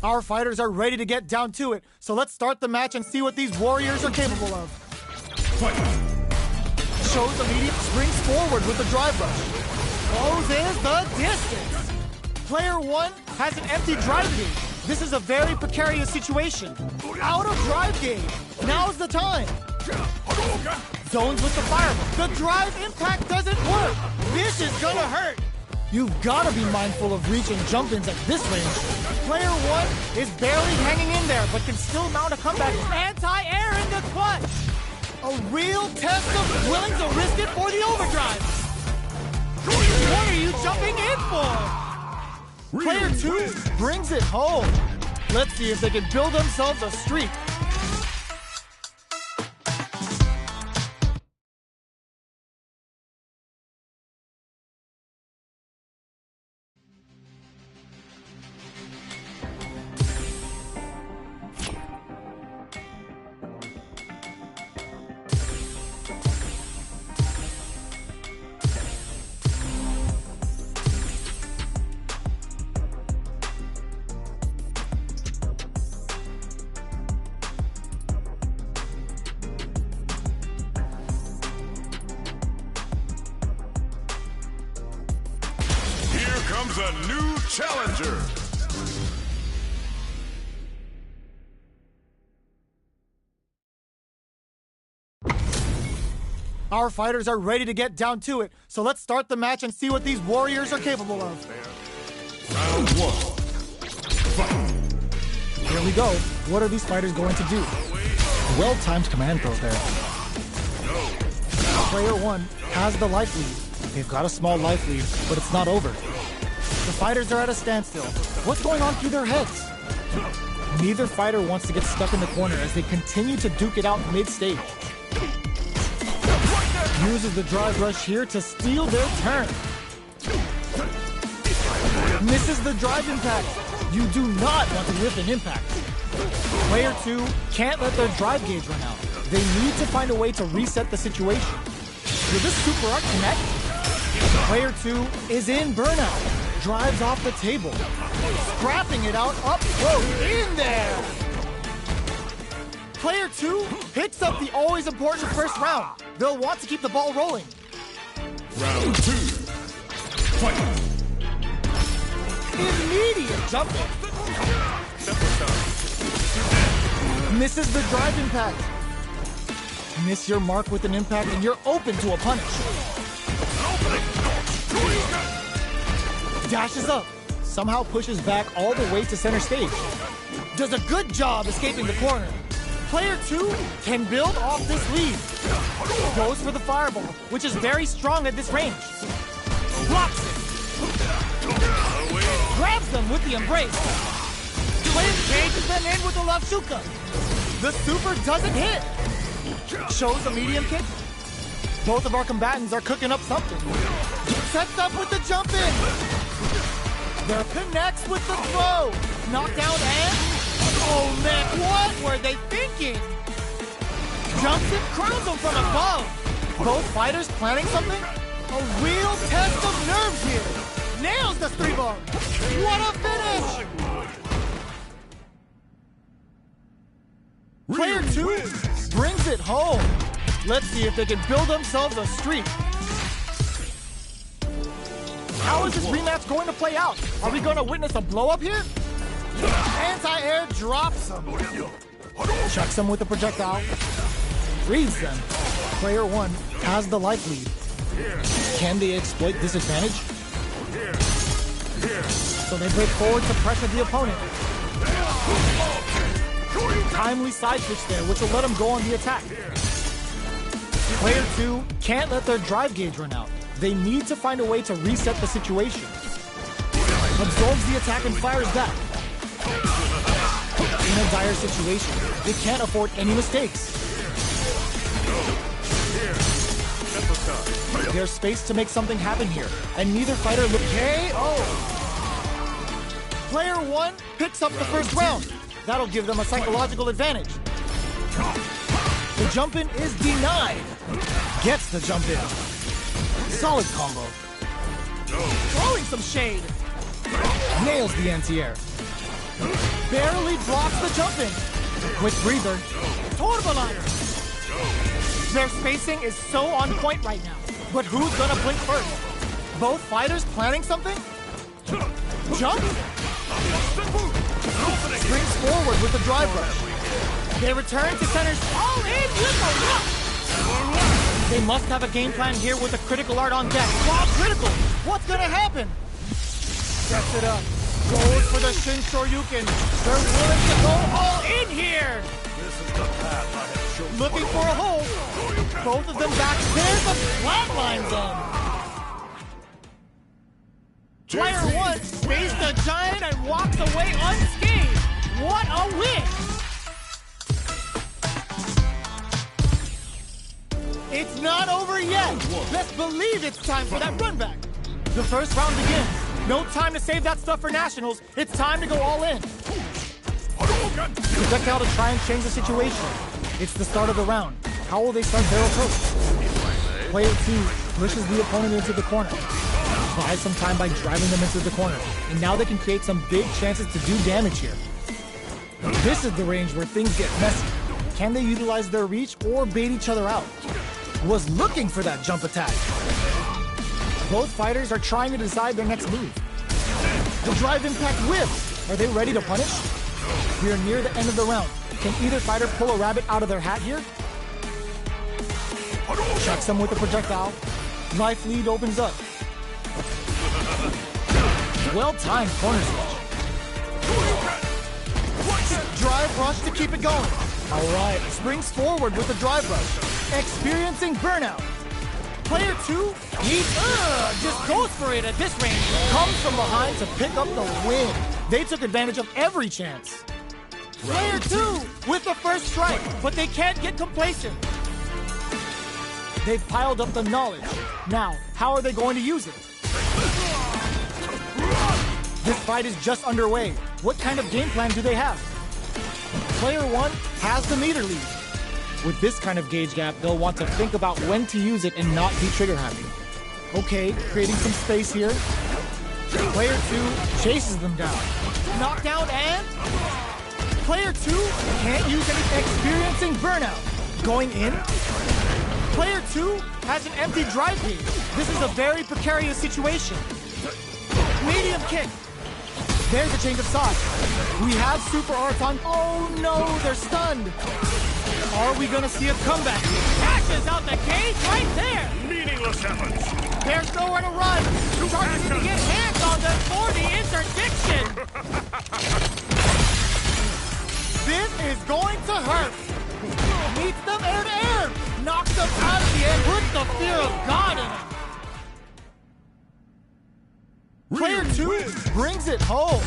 Our fighters are ready to get down to it, so let's start the match and see what these warriors are capable of. Fight. Shows immediate springs forward with the drive rush. Closes the distance. Player 1 has an empty drive gauge. This is a very precarious situation. Out of drive gauge. Now's the time. Zones with the fireball. The drive impact doesn't work. This is gonna hurt. You've gotta be mindful of reaching jump-ins at this range. Player 1 is barely hanging in there, but can still mount a comeback. Anti-air in the clutch. A real test of willing to risk it for the overdrive. What are you jumping in for? Player 2 brings it home. Let's see if they can build themselves a streak. Comes a new challenger. Our fighters are ready to get down to it, so let's start the match and see what these warriors are capable of. Round 1. Fight. Here we go. What are these fighters going to do? Well-timed command throw there. Player 1 has the life lead. They've got a small life lead, but it's not over. The fighters are at a standstill. What's going on through their heads? Neither fighter wants to get stuck in the corner as they continue to duke it out mid-stage. Uses the drive rush here to steal their turn. Misses the drive impact. You do not want to whiff an impact. Player 2 can't let their drive gauge run out. They need to find a way to reset the situation. Will this super art connect? Player 2 is in burnout. Drives off the table. Scrapping it out up close. In there! Player 2 picks up the always important first round. They'll want to keep the ball rolling. Round 2. Fight. Immediate jump. Misses the drive impact. Miss your mark with an impact and you're open to a punish. Dashes up. Somehow pushes back all the way to center stage. Does a good job escaping the corner. Player 2 can build off this lead. Goes for the fireball, which is very strong at this range. Blocks it. Grabs them with the embrace. Twin cages them in with the left shuka. The super doesn't hit. Shows a medium kick. Both of our combatants are cooking up something. Sets up with the jump in. There connects with the throw. Knockdown and... oh man, what were they thinking? Jumps and crowns them from above. Both fighters planning something? A real test of nerves here. Nails the 3-bar. What a finish! Player 2 brings it home. Let's see if they can build themselves a streak. How is this rematch going to play out? Are we going to witness a blow-up here? Anti-air drops them. Chucks them with a projectile. Frees them. Player 1 has the life lead. Can they exploit this advantage? So they break forward to pressure the opponent. Timely side switch there, which will let them go on the attack. Player 2 can't let their drive gauge run out. They need to find a way to reset the situation. Absorbs the attack and fires back. In a dire situation, they can't afford any mistakes. There's space to make something happen here, and neither fighter look KO. Player 1 picks up the first round. That'll give them a psychological advantage. The jump in is denied. Gets the jump in. Solid combo. Throwing some shade. Nails the anti-air. Barely blocks the jump in. Quick breather. Turboliner. Their spacing is so on point right now. But who's gonna blink first? Both fighters planning something? Jump? Springs forward with the drive rush. They return to center. All in with the rush! They must have a game plan here with a critical art on deck. Wow, critical! What's gonna happen? Sets it up. Goes for the Shin Shoryuken. They're willing to go all in here! This is the path I have chosen. Looking for a hole. Both of them back. There's a flatline zone. Player 1 stays the giant and walks away unscathed. What a win! It's not over yet. Let's believe it's time for that run back. The first round begins. No time to save that stuff for nationals. It's time to go all in. Projectile to try and change the situation. It's the start of the round. How will they start their approach? Player 2 pushes the opponent into the corner. Buys some time by driving them into the corner. And now they can create some big chances to do damage here. This is the range where things get messy. Can they utilize their reach or bait each other out? Was looking for that jump attack. Both fighters are trying to decide their next move. The drive impact whiffs. Are they ready to punish? We are near the end of the round. Can either fighter pull a rabbit out of their hat here? Checks them with a projectile. Life lead opens up. Well-timed corner switch. Drive rush to keep it going. All right, springs forward with the drive rush. Experiencing burnout. Player 2, he just goes for it at this range. Comes from behind to pick up the win. They took advantage of every chance. Player 2 with the first strike, but they can't get complacent. They've piled up the knowledge. Now, how are they going to use it? This fight is just underway. What kind of game plan do they have? Player 1 has the meter lead. With this kind of gauge gap, they'll want to think about when to use it and not be trigger happy. Okay, creating some space here. Player 2 chases them down. Knockdown and... Player 2 can't use any experiencing burnout. Going in. Player 2 has an empty drive gauge. This is a very precarious situation. Medium kick. There's a change of sides. We have super arts on. Oh no, they're stunned. Are we gonna see a comeback? Cashes out the cage right there. Meaningless efforts. There's nowhere to run. Charges to get hands on them for the interdiction. This is going to hurt. Meets them air to air. Knocks them out of the air. Puts the fear of God in them. Player 2 brings it home.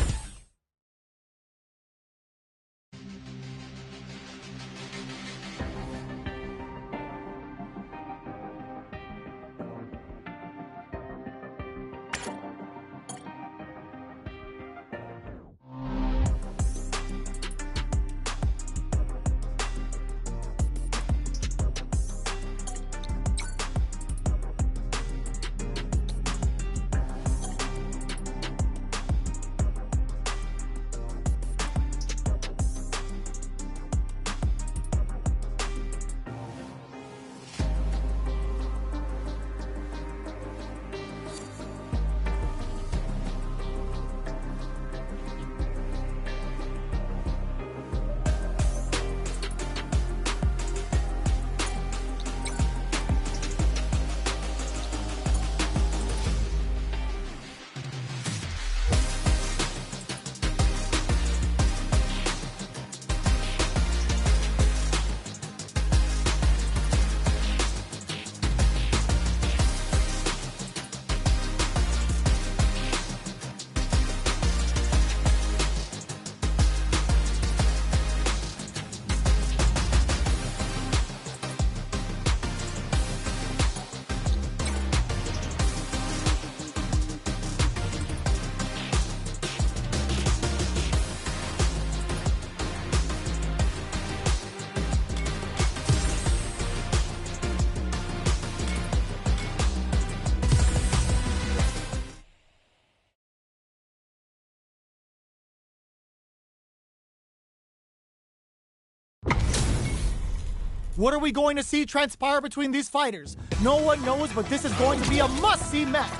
What are we going to see transpire between these fighters? No one knows, but this is going to be a must-see match.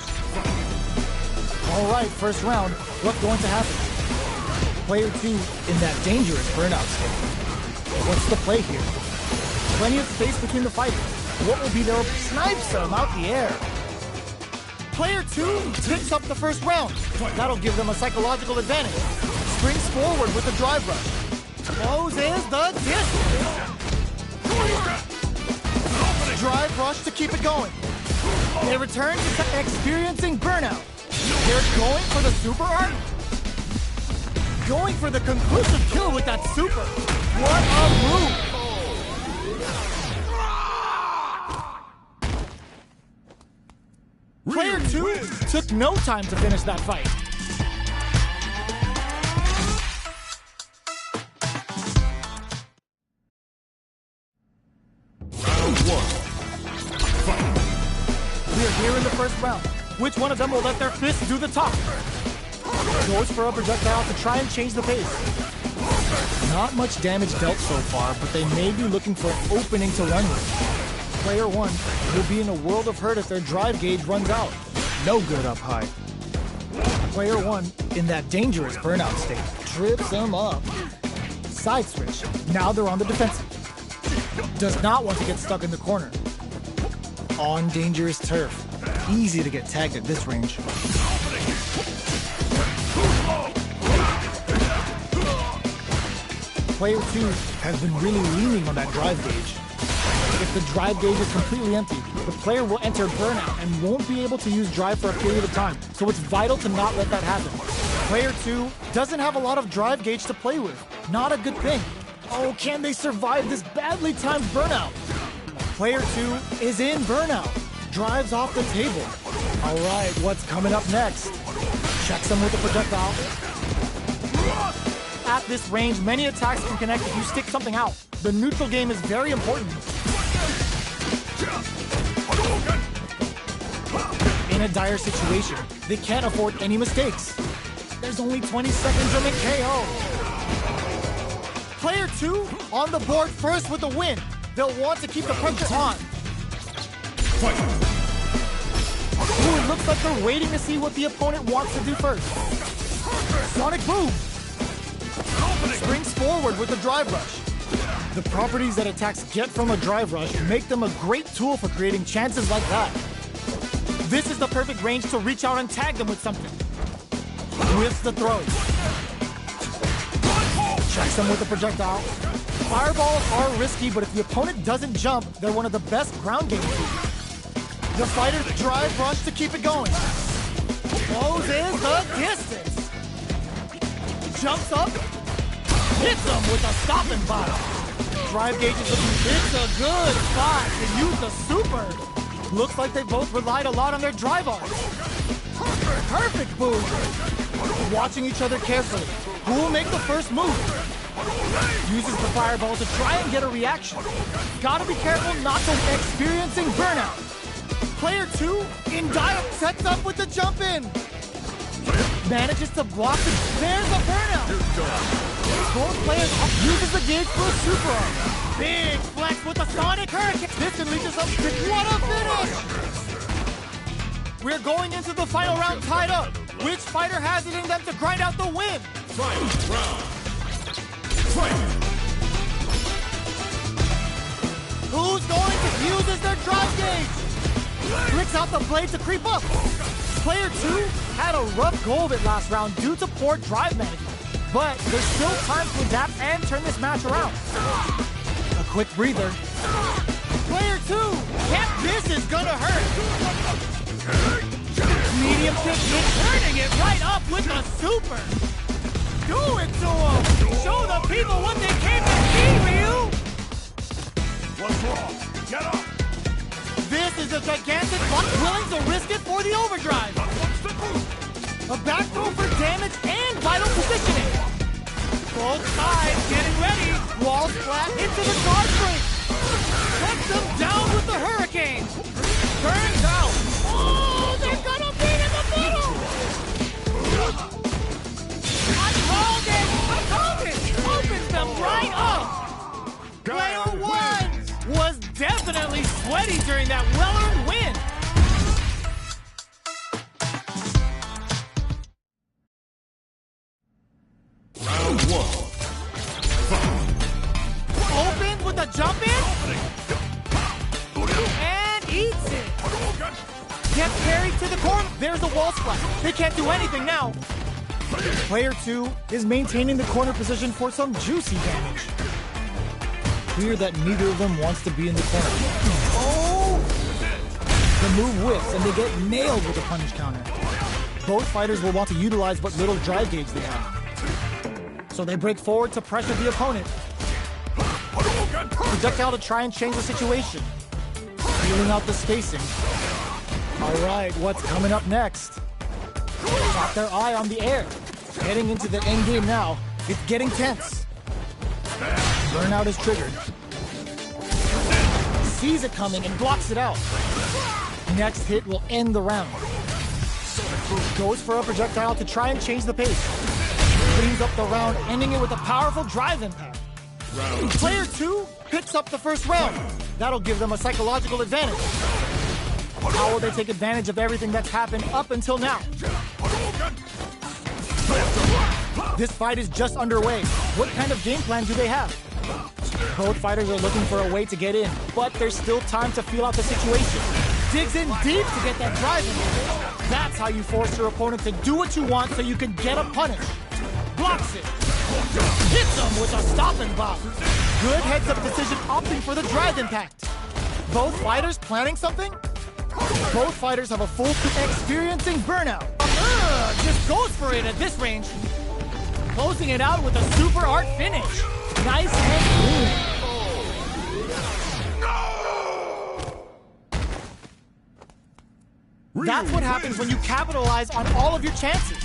All right, first round. What's going to happen? Player 2 in that dangerous burnout state. What's the play here? Plenty of space between the fighters. What will be their snipes them out the air? Player 2 picks up the first round. That'll give them a psychological advantage. Springs forward with a drive rush. Closes the distance. Drive rush to keep it going. They return to experiencing burnout. They're going for the super art. Going for the conclusive kill with that super. What a move! Player 2 took no time to finish that fight. We are here in the first round. Which one of them will let their fists do the talk? Goes for a projectile to try and change the pace. Not much damage dealt so far, but they may be looking for an opening to run with. Player 1 will be in a world of hurt if their drive gauge runs out. No good up high. Player 1 in that dangerous burnout state. Trips them up. Side switch. Now they're on the defensive. Does not want to get stuck in the corner. On dangerous turf. Easy to get tagged at this range. Player 2 has been really leaning on that drive gauge. If the drive gauge is completely empty, the player will enter burnout and won't be able to use drive for a period of time, so it's vital to not let that happen. Player 2 doesn't have a lot of drive gauge to play with. Not a good thing. Oh, can they survive this badly timed burnout? Player 2 is in burnout. Drives off the table. All right, what's coming up next? Checks him with a projectile. At this range, many attacks can connect if you stick something out. The neutral game is very important. In a dire situation, they can't afford any mistakes. There's only 20 seconds on the KO. Player 2 on the board first with the win. They'll want to keep the pressure on. Ooh, it looks like they're waiting to see what the opponent wants to do first. Sonic boom. Springs forward with a drive rush. The properties that attacks get from a drive rush make them a great tool for creating chances like that. This is the perfect range to reach out and tag them with something. With the throw. Checks them with a projectile. Fireballs are risky, but if the opponent doesn't jump, they're one of the best ground game tools. The fighters drive rush to keep it going. Closes the distance. Jumps up. Hits them with a stopping bottom. Drive gauge is looking. It's a good spot to use the super. Looks like they both relied a lot on their drive arms. Perfect move. Watching each other carefully. Who will make the first move? Uses the fireball to try and get a reaction. Gotta be careful not to experiencing burnout. Player 2 in dire sets up with the jump in. Manages to block it. There's a burnout. Both players uses the gauge for a super arm. Big flex with the Sonic Hurricane. This unleashes some stick. What a finish! We're going into the final round tied up. Which fighter has it in them to grind out the win? Final round. Fight! Who's going to use their drive gauge? Flicks out the blade to creep up. Player 2 had a rough go of it last round due to poor drive management. But there's still time to adapt and turn this match around. A quick breather. Player 2, this is gonna hurt. Medium kick, turning it right up with a super. Do it to him. Show the people what they came to see, Ryu. What's wrong? Get up! This is a gigantic buck willing to risk it for the overdrive. What's the move? A back throw for damage and vital positioning. Both sides getting ready. Wall splat into the guard break. Cuts them down with the hurricane. Turns out. Oh, they're gonna beat in the middle. I called it. Opens them right up. Player 1 definitely sweaty during that well-earned win. Round one. Opens with a jump in. And eats it. Gets carried to the corner. There's a wall splash. They can't do anything now. Player 2 is maintaining the corner position for some juicy damage. Clear that neither of them wants to be in the corner. Oh! The move whiffs and they get nailed with a punish counter. Both fighters will want to utilize what little drive gauge they have. So they break forward to pressure the opponent. Projectile to try and change the situation. Feeling out the spacing. Alright, what's coming up next? Got their eye on the air. Heading into the end game now. It's getting tense. Burnout is triggered. Sees it coming and blocks it out. Next hit will end the round. Goes for a projectile to try and change the pace. Cleans up the round, ending it with a powerful drive impact. Player 2 picks up the first round. That'll give them a psychological advantage. How will they take advantage of everything that's happened up until now? This fight is just underway. What kind of game plan do they have? Both fighters are looking for a way to get in, but there's still time to feel out the situation. Digs in deep to get that drive in. That's how you force your opponent to do what you want so you can get a punish. Blocks it. Hits him with a stop and block. Good heads-up decision opting for the drive impact. Both fighters planning something? Both fighters have a full experiencing burnout. Just goes for it at this range. Closing it out with a super art finish. Nice and clean. That's what happens when you capitalize on all of your chances.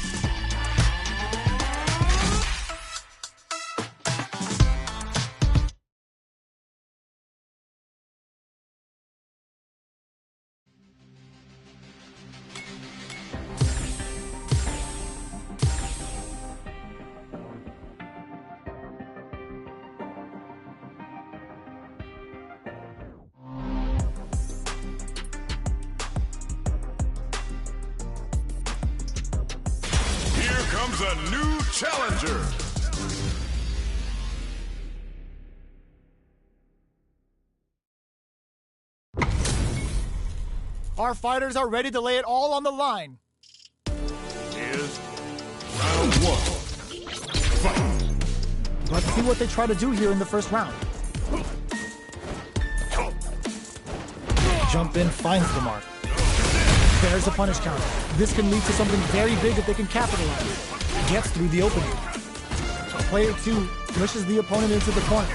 Comes a new challenger. Our fighters are ready to lay it all on the line. Here's round one. Fight. Let's see what they try to do here in the first round. Jump in, finds the mark. There's a punish counter. This can lead to something very big if they can capitalize. Gets through the opening. Player 2 pushes the opponent into the corner.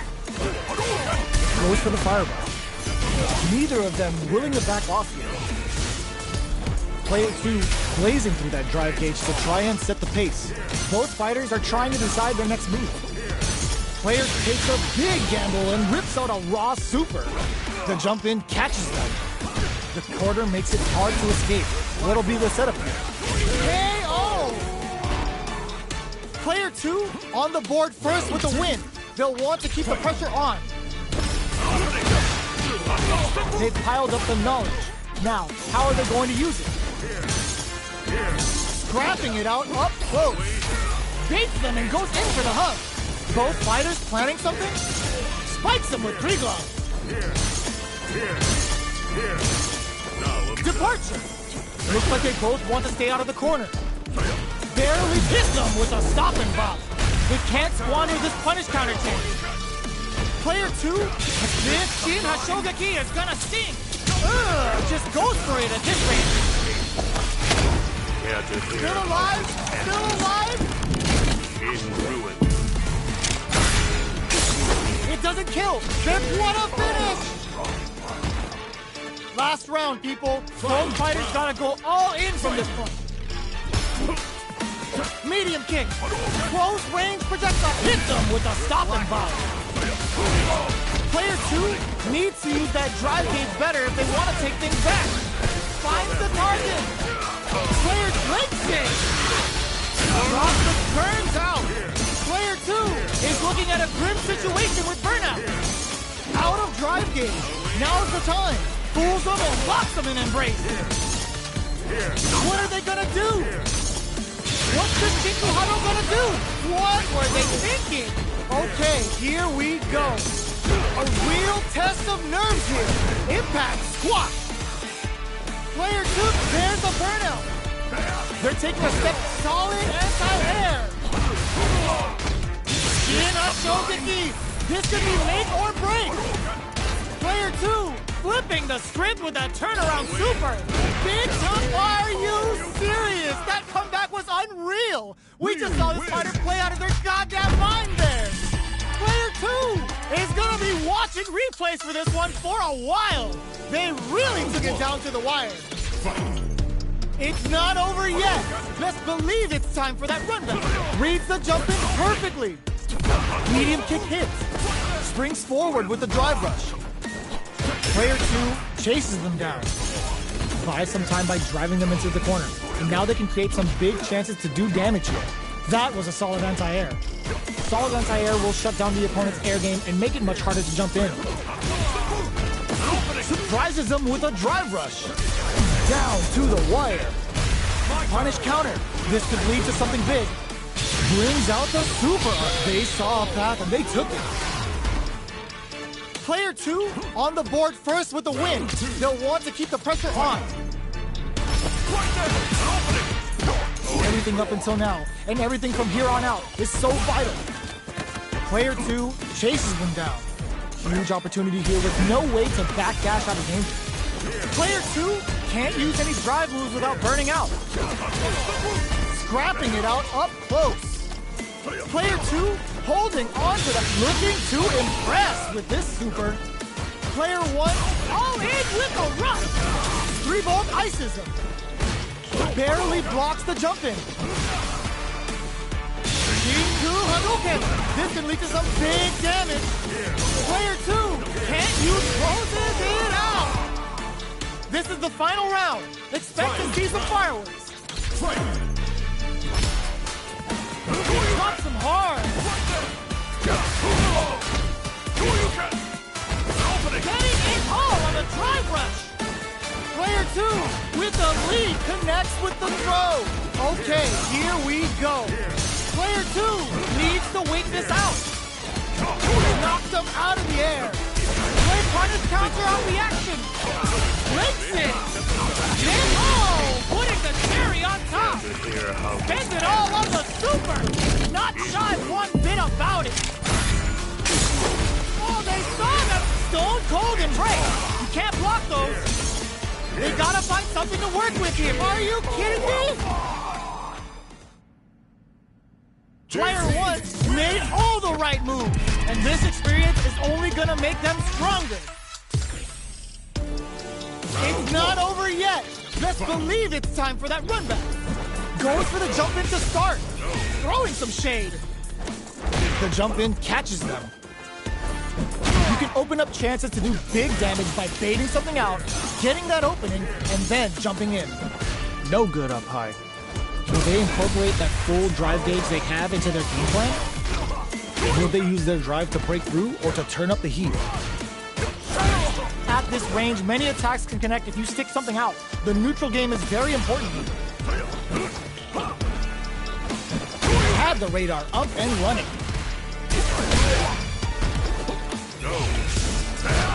Goes for the fireball. Neither of them willing to back off here. Player 2 blazing through that drive gauge to try and set the pace. Both fighters are trying to decide their next move. Player takes a big gamble and rips out a raw super. The jump in catches them. The quarter makes it hard to escape. What'll be the setup here? KO! Player 2 on the board first with the win. They'll want to keep the pressure on. They've piled up the knowledge. Now, how are they going to use it? Scrapping it out up close. Baits them and goes in for the hug. Both fighters planning something? Spikes them with pre-glove. Departure. Looks like they both want to stay out of the corner. Barely hits them with a stop and bop. They can't squander this punish counter change. Player 2, this Shin Hashogaki is gonna sting. Just goes for it at this range. Still alive? Still alive? In ruin. It doesn't kill. Then what a finish! Last round, people. Both fighters gotta go all in from this point. Medium kick. Close range projectile hits them with a stop and bop. Player 2 needs to use that drive gauge better if they want to take things back. Finds the target. Player breaks it. Roscoe burns out. Player 2 is looking at a grim situation with burnout. out of drive gauge. Now's the time. Fools them and locks them in embrace. What are they gonna do? What's this Jinky Huddle gonna do? What were they thinking? Okay, here we go. A real test of nerves here. Impact squash. Player 2, there's a burnout. They're taking a step solid anti-air. Shogeki. This could be make or break. Player 2, flipping the script with a turnaround super. Big time, are you serious? That comeback was unreal. We just saw this fighter play out of their goddamn mind there. Player 2 is gonna be watching replays for this one for a while. They really took it down to the wire. It's not over yet. Best believe it's time for that run back. Reads the jump in perfectly. Medium kick hits. Springs forward with the drive rush. Player 2 chases them down. Buys some time by driving them into the corner. And now they can create some big chances to do damage here. That was a solid anti-air. Solid anti-air will shut down the opponent's air game and make it much harder to jump in. Surprises them with a drive rush. Down to the wire. Punish counter. This could lead to something big. Brings out the super. They saw a path and they took it. Player 2 on the board first with the win. They'll want to keep the pressure on. Everything up until now, and everything from here on out, is so vital. Player 2 chases them down. Huge opportunity here with no way to backdash out of danger. Player 2 can't use any drive moves without burning out. Scrapping it out up close. Player 2 holding on to that, looking to impress with this super. Player 1 all in with a rush. 3-volt ices him. Barely blocks the jump in. Shinku Hadouken. This can lead to some big damage. Player 2 can't use closes it out. This is the final round. Expect to see some fireworks. Drops him hard. Getting it all on a drive rush. Player 2 with the lead connects with the throw. Okay, here we go. Player 2 needs to wait this out. Knocked him out of the air. Play punish counter on reaction. Breaks it. Then, putting the cherry on top. Spends it all on the super. Not shy one bit about it. Oh, they saw that stone cold embrace. You can't block those. They gotta find something to work with here. Are you kidding me? Player 1 made all the right moves, and this experience is only gonna make them stronger. It's not over yet. Best believe it's time for that run back. Goes for the jump in to start. Throwing some shade. The jump in catches them. You can open up chances to do big damage by baiting something out, getting that opening, and then jumping in. No good up high. Will they incorporate that full drive gauge they have into their game plan? Will they use their drive to break through or to turn up the heat? At this range, many attacks can connect if you stick something out. The neutral game is very important here. Had the radar up and running.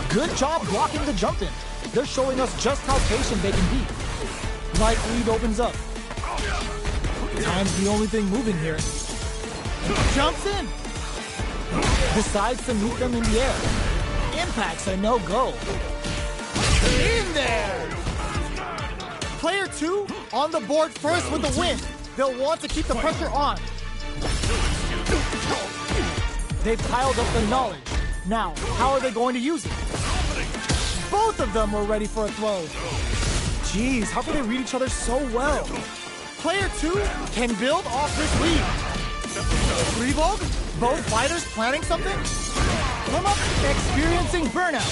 Good job blocking the jump in. They're showing us just how patient they can be. Light lead opens up. Time's the only thing moving here. Jumps in. Decides to meet them in the air. Impacts a no-go. In there! Player 2 on the board first with the win. They'll want to keep the pressure on. They've piled up the knowledge. Now, how are they going to use it? Both of them were ready for a throw. Jeez, how can they read each other so well? Player 2 can build off this lead. 3-volt? Both fighters planning something? Come up experiencing burnout.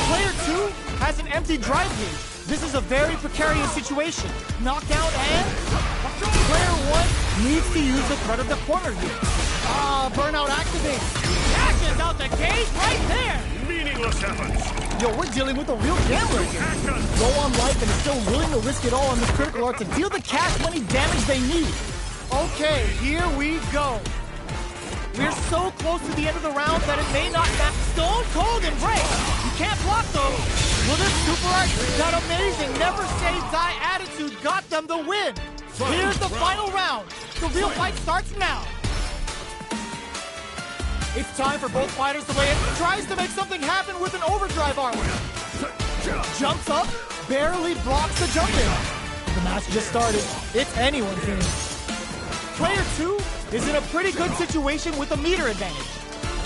Player 2 has an empty drive gauge. This is a very precarious situation. Knockout and... Player 1 needs to use the threat of the corner here. Burnout activates. Dashes out the gate right there. Meaningless efforts. Yo, we're dealing with a real gambler here. Low on life and is still willing to risk it all on this critical art to deal the cash money damage they need. Okay, here we go. We're so close to the end of the round that it may not match. Stone Cold Embrace. You can't block though. Will this super art, that amazing never say die attitude got them the win. Here's the final round. The real fight starts now. It's time for both fighters to lay it. Tries to make something happen with an overdrive arm. Jumps up, barely blocks the jump in. The match just started. It's anyone's game. Player 2 is in a pretty good situation with a meter advantage.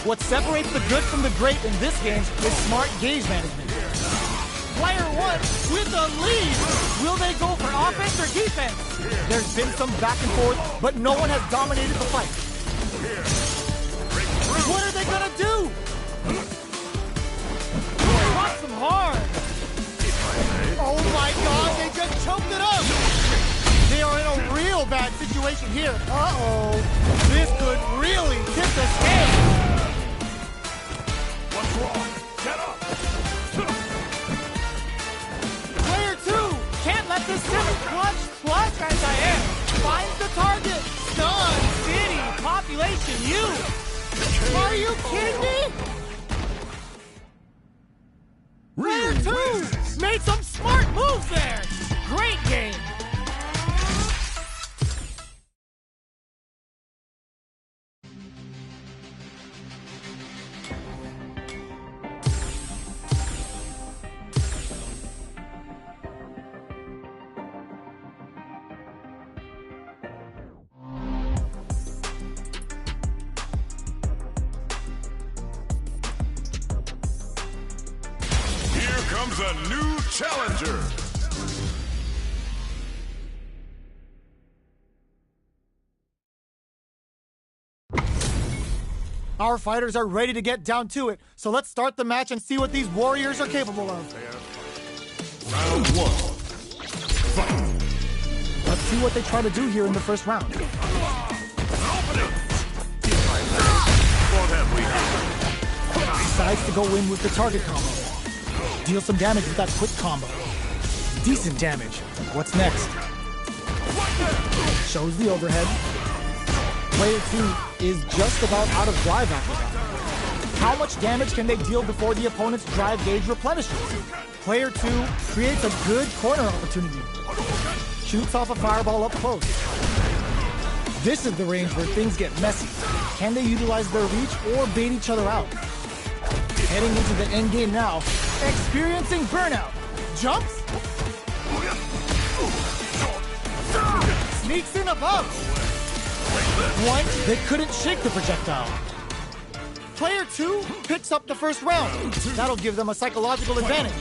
What separates the good from the great in this game is smart gauge management. Player 1 with a lead. Will they go for offense or defense? There's been some back and forth, but no one has dominated the fight. What are they gonna do? Caught some hard. Oh my god, they just choked it up. They are in a real bad situation here. Uh-oh. This could really tip the scale. What's wrong? Get up. Player 2 can't let this sit. Clutch, as I am. Finds the target. Stun City. Population U. Are you kidding me? Player 2 made some smart moves there. Great game. Comes a new challenger. Our fighters are ready to get down to it, so let's start the match and see what these warriors are capable of. Round 1. Fight. Let's see what they try to do here in the first round. Opening. What have we? Decides to go in with the target combo. Deal some damage with that quick combo. Decent damage. What's next? Shows the overhead. Player 2 is just about out of drive after that. How much damage can they deal before the opponent's drive gauge replenishes? Player 2 creates a good corner opportunity. Shoots off a fireball up close. This is the range where things get messy. Can they utilize their reach or bait each other out? Heading into the end game now. Experiencing burnout. Jumps. Sneaks in above. One, they couldn't shake the projectile. Player 2 picks up the first round. That'll give them a psychological advantage.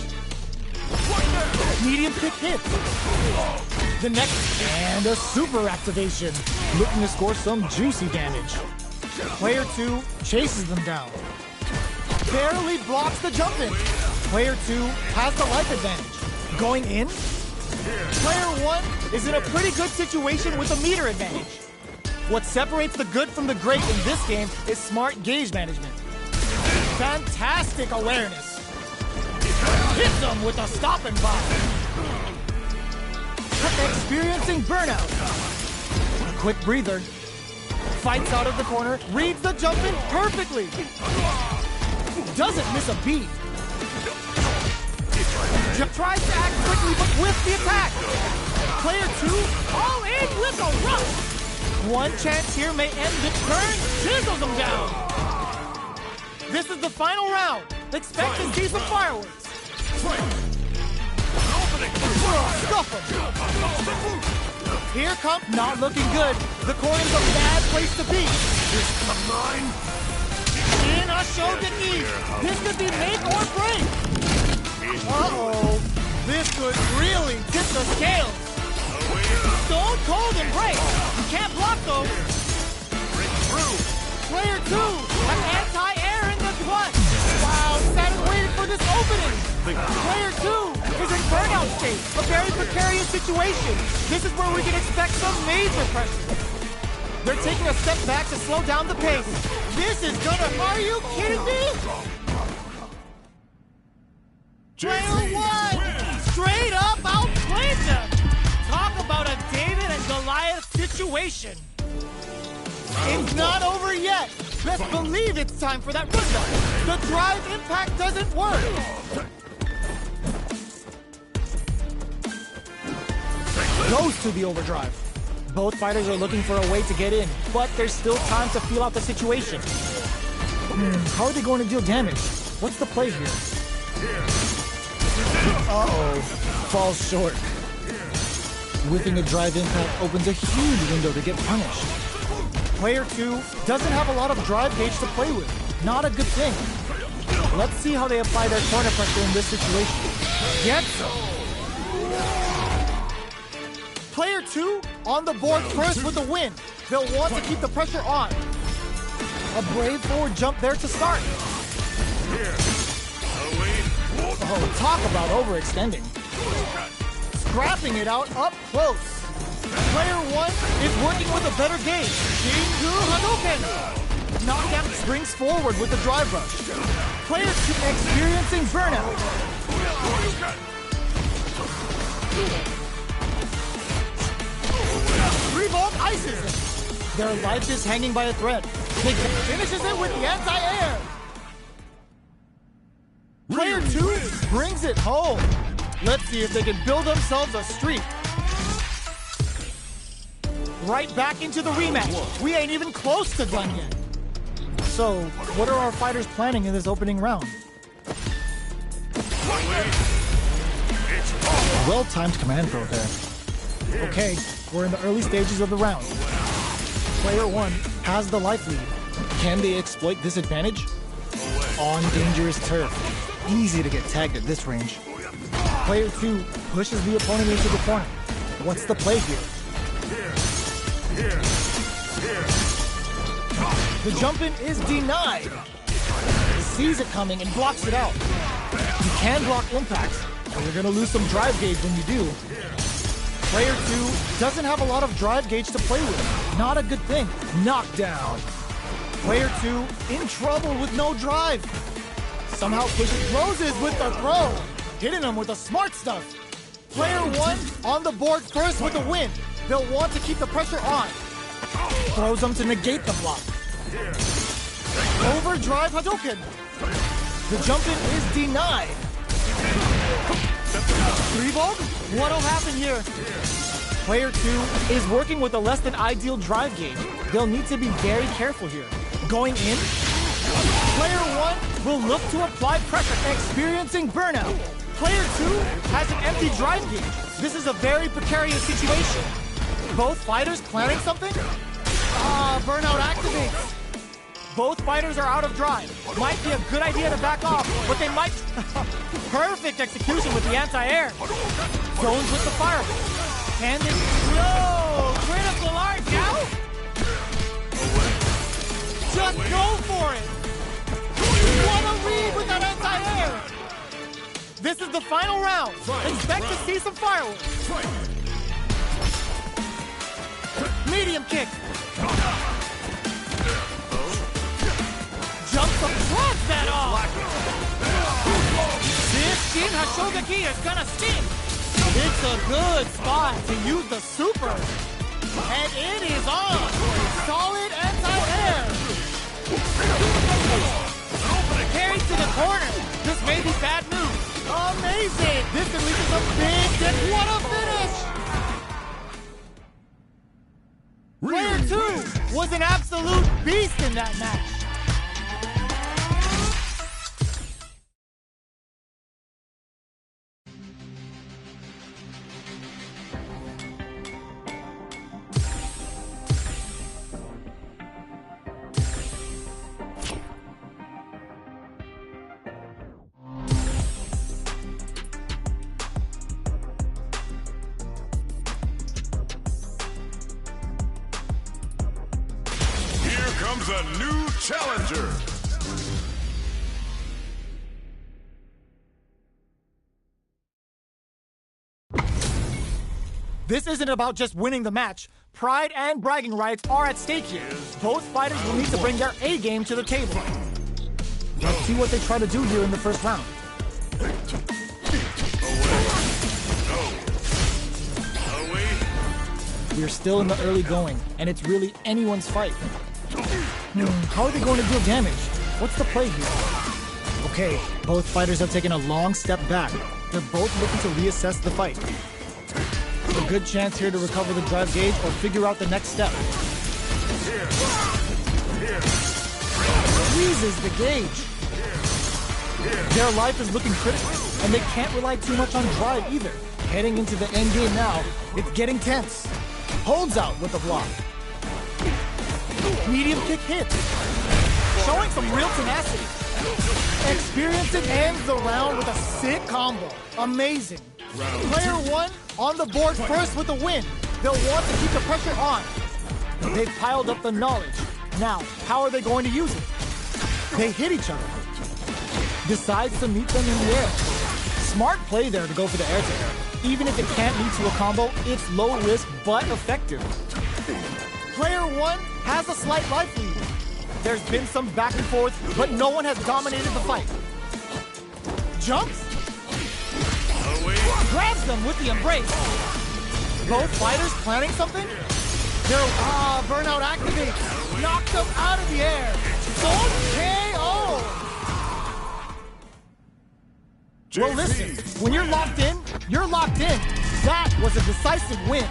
Medium pick hit. The next, and a super activation. Looking to score some juicy damage. Player 2 chases them down. Barely blocks the jump in. Player 2 has the life advantage. Going in? Player 1 is in a pretty good situation with a meter advantage. What separates the good from the great in this game is smart gauge management. Fantastic awareness. Hits them with a stop and bomb. Experiencing burnout. A quick breather. Fights out of the corner, reads the jump in perfectly. Doesn't miss a beat. Tries to act quickly, but whiffs the attack. Player 2, all in with a rush. One chance here may end the turn. Chisels them down. This is the final round. Expect to see some fireworks. Stuff him. Here comes, not looking good. The corner's a bad place to be. Is the mine? In a Shogun E. This could be make or break. Uh-oh. This could really tip the scales. Stone Cold Embrace. You can't block though. Player 2, an anti-air in the clutch. Wow, sat and waited for this opening. Player 2 is in burnout state, a very precarious situation. This is where we can expect some major pressure. They're taking a step back to slow down the pace. This is gonna... Are you kidding me? Player one straight up outplayed them. Talk about a David and Goliath situation. It's not over yet. Best believe it's time for that rundown. The drive impact doesn't work. Goes to the overdrive. Both fighters are looking for a way to get in, but there's still time to feel out the situation. How are they going to deal damage? What's the play here? Uh-oh. Falls short. Whipping a drive impact opens a huge window to get punished. Player 2 doesn't have a lot of drive gauge to play with. Not a good thing. Let's see how they apply their corner pressure in this situation. Get some. Player 2 on the board first with the win. They'll want to keep the pressure on. A brave forward jump there to start. Oh, talk about overextending. Scrapping it out up close. Player 1 is working with a better gauge. Jingu Hadouken! Knockdown springs forward with the drive rush. Player 2 experiencing burnout. Revolt ices it. Their life is hanging by a thread. Big finishes it with the anti-air. Player 2 brings it home. Let's see if they can build themselves a streak. Right back into the rematch. We ain't even close to done yet. So, what are our fighters planning in this opening round? Well-timed command throw there. Okay, we're in the early stages of the round. Player 1 has the life lead. Can they exploit this advantage? On dangerous turf. Easy to get tagged at this range. Player 2 pushes the opponent into the corner. What's the play here? The jump-in is denied. He sees it coming and blocks it out. You can block impacts, but you're going to lose some drive gauge when you do. Player 2 doesn't have a lot of drive gauge to play with. Not a good thing. Knockdown. Player 2 in trouble with no drive. Somehow pushes Roses with the throw. Hitting him with the smart stuff. Player 1 on the board first with a win. They'll want to keep the pressure on. Throws them to negate the block. Overdrive Hadouken. The jump-in is denied. Revolt? What'll happen here? Player 2 is working with a less than ideal drive gauge. They'll need to be very careful here. Going in? Player 1 will look to apply pressure, experiencing burnout. Player 2 has an empty drive gauge. This is a very precarious situation. Both fighters planning something? Burnout activates. Both fighters are out of drive. Might be a good idea to back off, but they might... Perfect execution with the anti-air. Zones with the fireball. And it's... Yo! Critical art, now? Just go for it! What a read with that anti-air! This is the final round. Expect to see some fireworks. Medium kick. Jumps across that off. This Shin Hashogaki is gonna sting. It's a good spot to use the super. And it is on. Solid anti-air. Carries to the corner. This may be bad news. Amazing. This could lead to some big dip. What a finish. Player 2 was an absolute beast in that match. Comes a new challenger. This isn't about just winning the match, Pride and bragging rights are at stake here. Both fighters will need to bring their A game to the table. Let's see what they try to do here in the first round. We're still in the early going, and it's really anyone's fight. How are they going to deal damage? What's the play here? Okay, both fighters have taken a long step back. They're both looking to reassess the fight. A good chance here to recover the drive gauge or figure out the next step. Squeezes the gauge. Their life is looking critical, and they can't rely too much on drive either. Heading into the end game now, it's getting tense. Holds out with the block. Medium kick hits. Showing some real tenacity. Experienced it ends the round with a sick combo. Amazing. Player 1 on the board first with the win. They'll want to keep the pressure on. They've piled up the knowledge. Now, how are they going to use it? They hit each other. Decides to meet them in the air. Smart play there to go for the air-to-air. Even if it can't lead to a combo, it's low risk but effective. Player 1 has a slight life lead. There's been some back and forth, but no one has dominated the fight. Jumps. Grabs them with the embrace. Both fighters planning something? Burnout activates. Knocks them out of the air. Full KO. Well, listen, when you're locked in, you're locked in. That was a decisive win.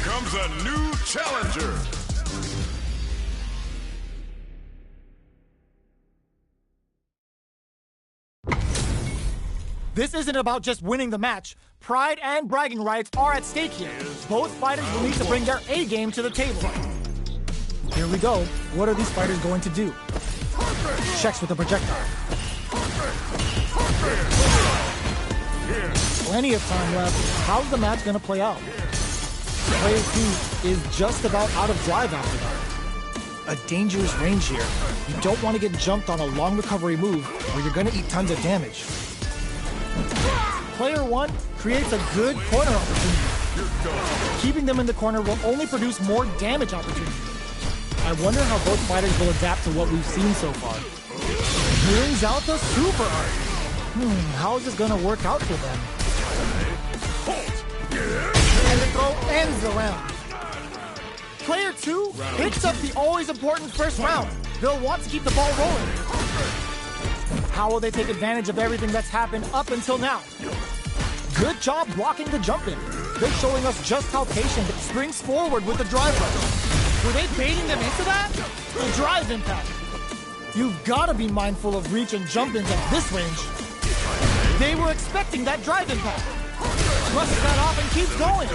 Comes a new challenger. This isn't about just winning the match. Pride and bragging rights are at stake here. Both fighters will need to bring their A game to the table. Here we go. What are these fighters going to do? Checks with the projectile. Plenty of time left. How's the match going to play out? Player 2 is just about out of drive after that. A dangerous range here. You don't want to get jumped on a long recovery move or you're going to eat tons of damage. Player 1 creates a good corner opportunity. Keeping them in the corner will only produce more damage opportunities. I wonder how both fighters will adapt to what we've seen so far. Brings out the super art. How is this going to work out for them? And the throw ends the round. Player 2 picks up the always important first round. They'll want to keep the ball rolling. How will they take advantage of everything that's happened up until now? Good job blocking the jump in. They're showing us just how patient it springs forward with the drive rush. Were they baiting them into that? The drive impact. You've got to be mindful of reach and jump ins at this range. They were expecting that drive impact. Brushes that off and keeps going.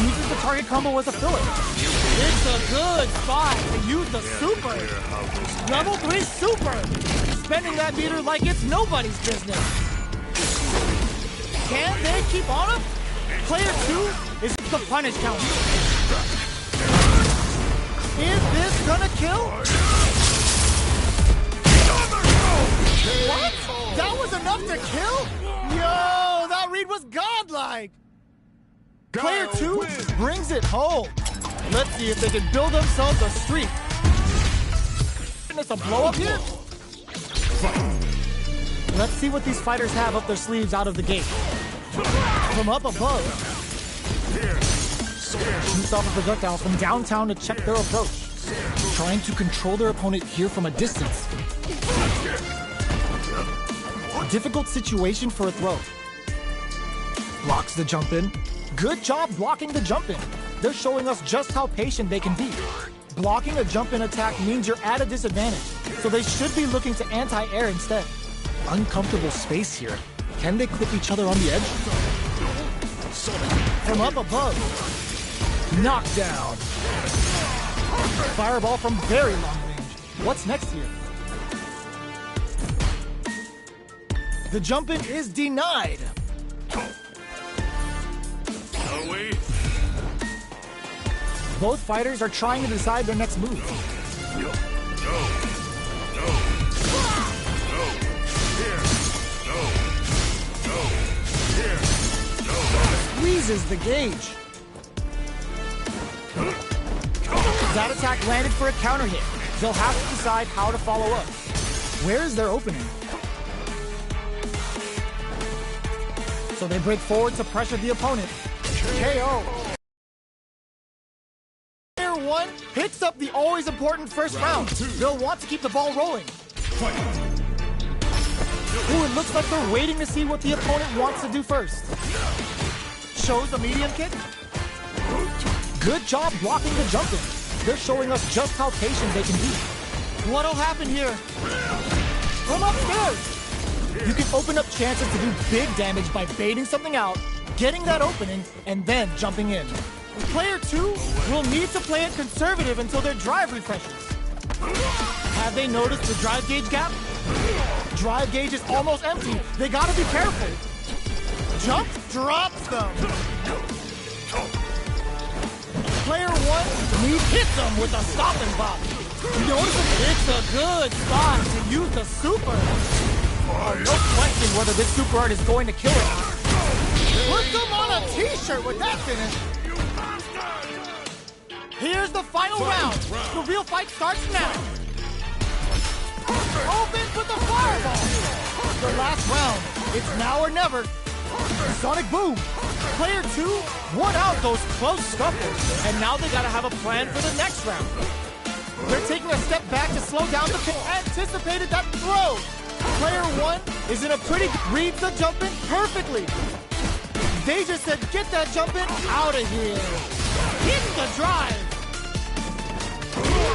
Uses the target combo as a filler. It's a good spot to use the super. Level 3 super. Spending that meter like it's nobody's business. Can they keep on him? Player 2 is the punish counter. Is this gonna kill? What? That was enough to kill? Yo, that read was godlike. Player 2 brings it home. Let's see if they can build themselves a streak. Witness a blow up here? Let's see what these fighters have up their sleeves out of the gate. From up above. Shoots off a projectile from downtown to check their approach. Trying to control their opponent here from a distance. Difficult situation for a throw. Blocks the jump in. Good job blocking the jump in. They're showing us just how patient they can be. Blocking a jump in attack means you're at a disadvantage, so they should be looking to anti-air instead. Uncomfortable space here. Can they clip each other on the edge? From up above. Knockdown. Fireball from very long range. What's next here? The jump-in is denied. Are we? Both fighters are trying to decide their next move. No. Here. No. Here. No. Squeezes the gauge. That attack landed for a counter hit. They'll have to decide how to follow up. Where is their opening? So they break forward to pressure the opponent. KO. Player 1 picks up the always important first round. They'll want to keep the ball rolling. Ooh, it looks like they're waiting to see what the opponent wants to do first. Shows the medium kick. Good job blocking the jump-in. They're showing us just how patient they can be. What'll happen here? From upstairs! You can open up chances to do big damage by baiting something out, getting that opening, and then jumping in. Player 2 will need to play it conservative until their drive refreshes. Have they noticed the drive gauge gap? Drive gauge is almost empty. They gotta be careful. Jump drops them. Player 1 hits them with a stop and bop. Notice it's a good spot to use the super. Oh, no question whether this super art is going to kill him. Put them on a t-shirt with that finish. Here's the final round. The real fight starts now. Opens with the fireball. The last round. It's now or never. Sonic boom. Player 2 won out those close scuffles, and now they gotta have a plan for the next round. They're taking a step back to slow down the kick. Anticipated that throw. Player 1 is in a pretty reads the jump-in perfectly. They just said, get that jump-in out of here. Hit the drive.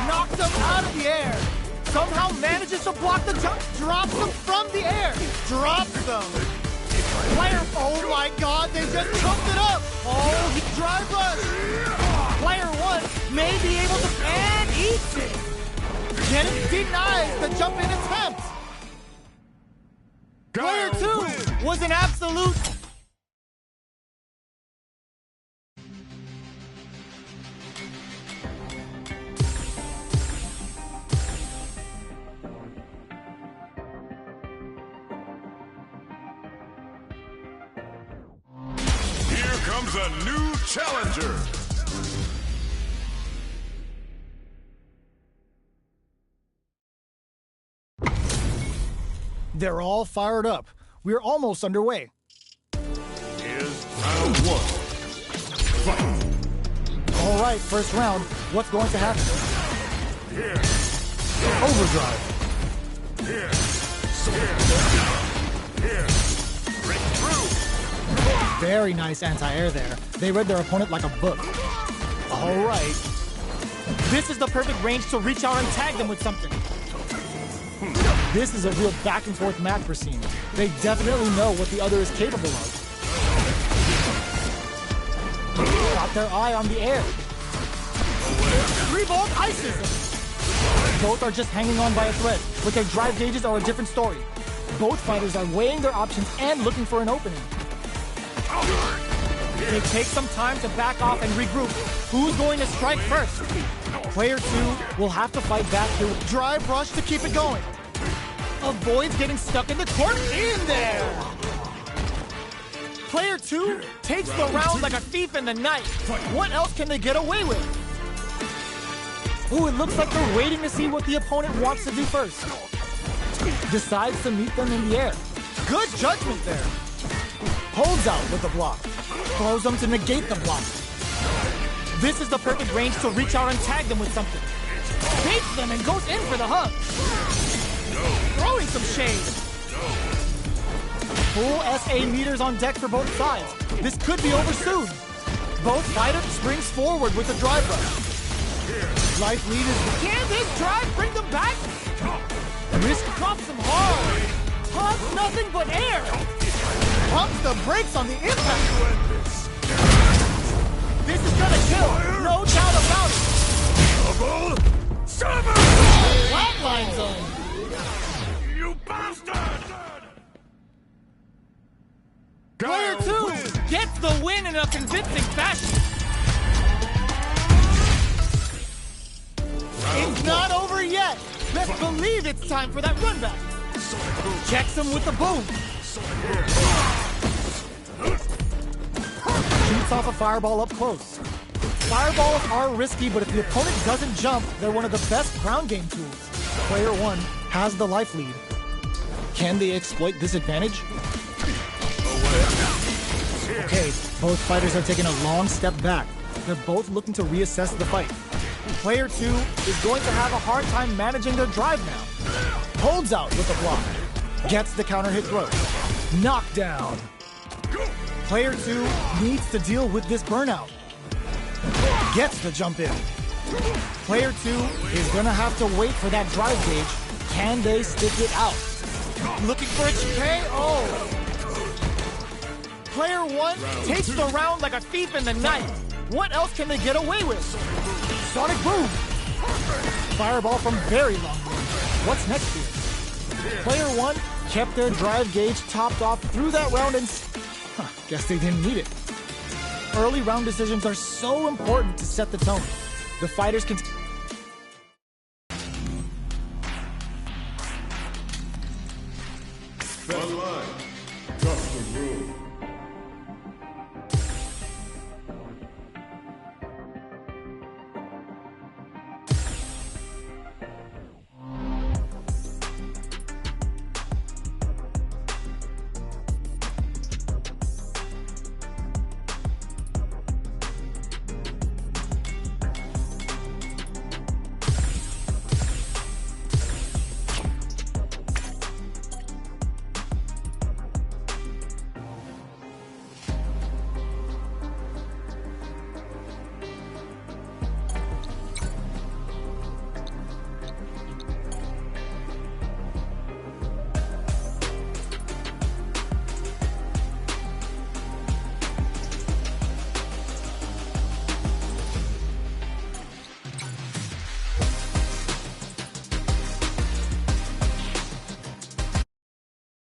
Knocks them out of the air. Somehow manages to block the jump. Drops them from the air. Drops them. Player, oh my god, they just jumped it up. Oh, he drive rush. Player 1 may be able to, and eats it. Getting denies the jump-in attempt. Player 2 was an absolute... Here comes a new challenger. They're all fired up. We're almost underway. Here's round 1. Fight. All right, first round. What's going to happen? Here. Overdrive. Here. Here. Break through. Very nice anti-air there. They read their opponent like a book. All right. This is the perfect range to reach out and tag them with something. This is a real back and forth match we're seeing. They definitely know what the other is capable of. Got their eye on the air. 3-volt ices them. Both are just hanging on by a thread, but their drive gauges are a different story. Both fighters are weighing their options and looking for an opening. They take some time to back off and regroup. Who's going to strike first? Player 2 will have to fight back through drive rush to keep it going. Avoids getting stuck in the corner. In there! Player 2 takes the round like a thief in the night. What else can they get away with? Ooh, it looks like they're waiting to see what the opponent wants to do first. Decides to meet them in the air. Good judgment there. Holds out with the block. Throws them to negate the block. This is the perfect range to reach out and tag them with something. Baits them and goes in for the hug. Throwing some shade. Full SA meters on deck for both sides. This could be over soon. Both fighters springs forward with a drive rush. Life lead is... Can this drive bring them back? Wrist drops them hard. Pumps nothing but air. Pumps the brakes on the impact. This is gonna kill. No doubt about it. Double. 7. What? the win in a convincing fashion. It's not over yet. Best believe it's time for that run back. Checks him with the boom. Shoots off a fireball up close. Fireballs are risky, but if the opponent doesn't jump, they're one of the best ground game tools. Player 1 has the life lead. Can they exploit this advantage? Okay, both fighters are taking a long step back. They're both looking to reassess the fight. Player 2 is going to have a hard time managing their drive now. Holds out with a block. Gets the counter hit throw. Knockdown. Player 2 needs to deal with this burnout. Gets the jump in. Player 2 is gonna have to wait for that drive gauge. Can they stick it out? Looking for a KO. Player 1 takes the round like a thief in the night. What else can they get away with? Sonic boom. Fireball from very long range. What's next here? Player 1 kept their drive gauge topped off through that round and guess they didn't need it. Early round decisions are so important to set the tone. The fighters can